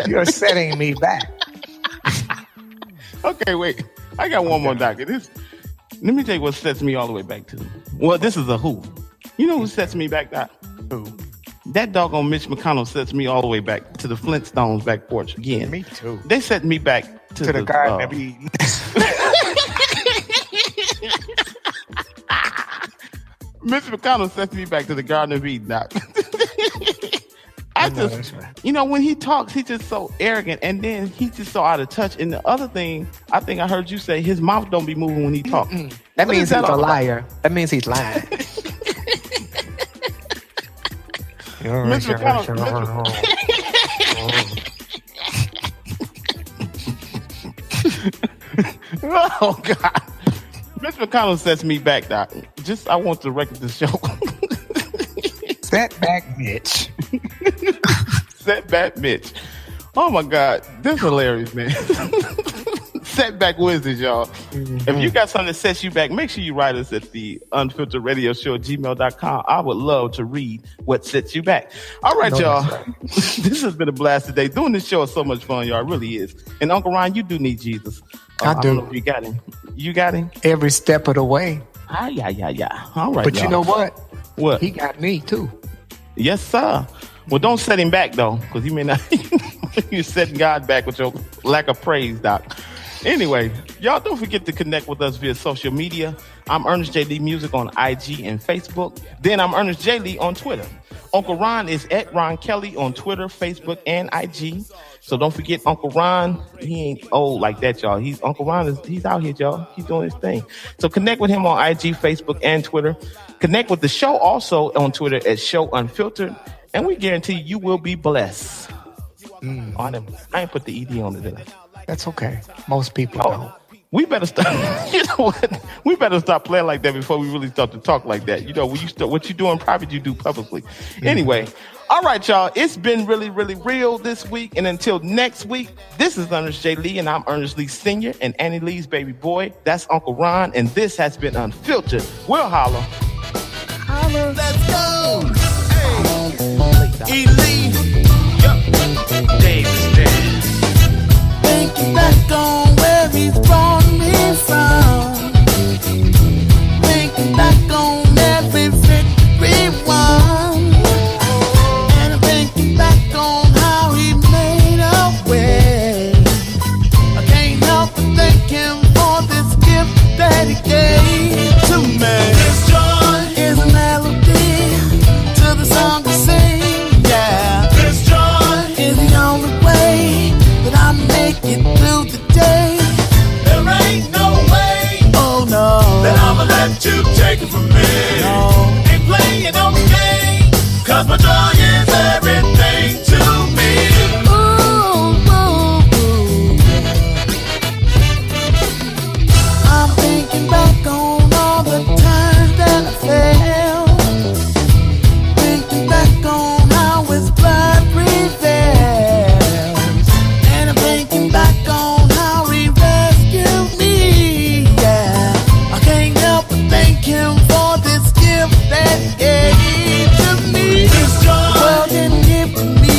You're setting me back. Okay, wait. I got one more, Doctor. Let me tell you what sets me all the way back to. Well, this is a who. You know who sets me back, Doc? Who? That doggone Mitch McConnell sets me all the way back to the Flintstones back porch again. Me too. They set me back to the Garden of Eden. Mitch McConnell sets me back to the Garden of Eden, Doc. That's right. You know, when he talks, he's just so arrogant, and then he's just so out of touch. And the other thing, I think I heard you say, his mouth don't be moving when he talks. That means he's a liar. That means he's lying. Mitch McConnell. Oh God, Mitch McConnell sets me back, Doc. I want to record the show. Set back, Mitch. Setback Mitch. Oh my God, this is hilarious, man. Setback Wizards, y'all. If you got something that sets you back, make sure you write us at the Unfiltered Radio Show at gmail.com. I would love to read what sets you back. All right, y'all. This has been a blast today. Doing this show is so much fun, y'all. It really is. And Uncle Ryan, you do need Jesus. I do. I don't know if you got him. You got him? Every step of the way. Yeah. All right, But y'all. you know what? What? He got me too. Yes, sir. Well, don't set him back, though, because he may not. You're setting God back with your lack of praise, Doc. Anyway, y'all don't forget to connect with us via social media. I'm Ernest J. Lee Music on IG and Facebook. Then I'm Ernest J. Lee on Twitter. Uncle Ron is at Ron Kelly on Twitter, Facebook, and IG. So don't forget Uncle Ron. He ain't old like that, y'all. Uncle Ron he's out here, y'all. He's doing his thing. So connect with him on IG, Facebook, and Twitter. Connect with the show also on Twitter at Show Unfiltered. And we guarantee you will be blessed. I ain't put the ED on it, did I? That's okay. Most people don't. We better stop. You know what? We better stop playing like that before we really start to talk like that. You know, when you start, what you do in private, you do publicly. Anyway, all right, y'all. It's been really, really real this week. And until next week, this is Ernest J. Lee, and I'm Ernest Lee Sr. and Annie Lee's baby boy. That's Uncle Ron, and this has been Unfiltered. We'll holler. Let's go. Hey, Lee. Yup. Davis there. Thinking back on where he's brought me from. Thinking back on every victory won. And I'm thinking back on how he made a way. I can't help but thank him for this gift that he gave to me. This joy is a melody to the song I sing, yeah. This joy is the only way that I make it through the day. There ain't no way, oh no, that I'ma let you take it from me. No, ain't playing no game, 'cause my joy is everything to me. Ooh, ooh, ooh. I'm thinking back on all the times that I failed. Thinking back on how his blood prevails. And I'm thinking back on how he rescued me, yeah. I can't help but thank him for this gift that he gave to me. This joy the world didn't give to me,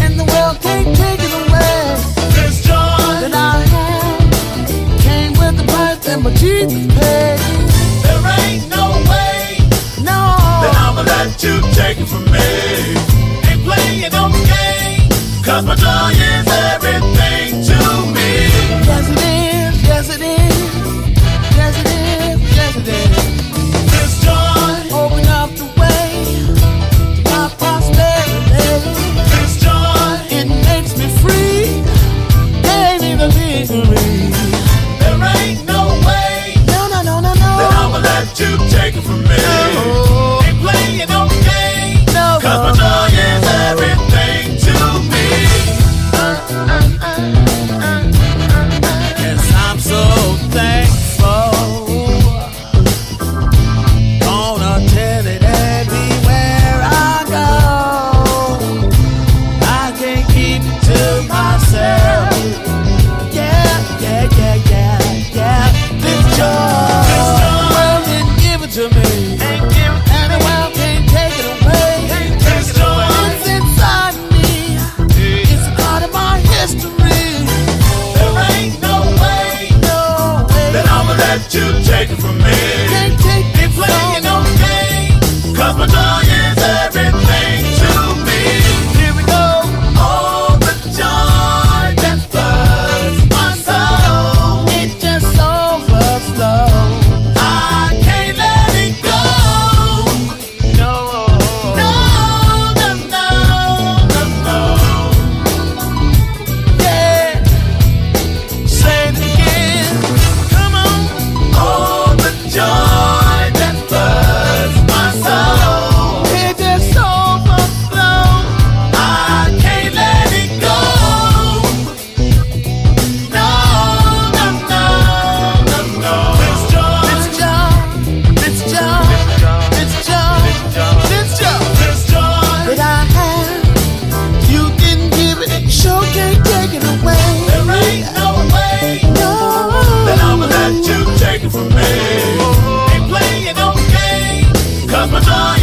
and the world can't take it away. This joy that I have came with the price that my Jesus paid. There ain't no way, no, that I'ma let you take it from me. Ain't playing no game, 'cause my joy is everything to me. Yes it is, yes it is, yes it is, yes it is. This joy open up the way to my prosperity. This joy, it makes me free, gave me the victory. There ain't no way, no, no, no, no, no, that I'ma let you take it from me. No. Ain't playing no game, no, 'cause my joy is everything to me. 'Cause my joy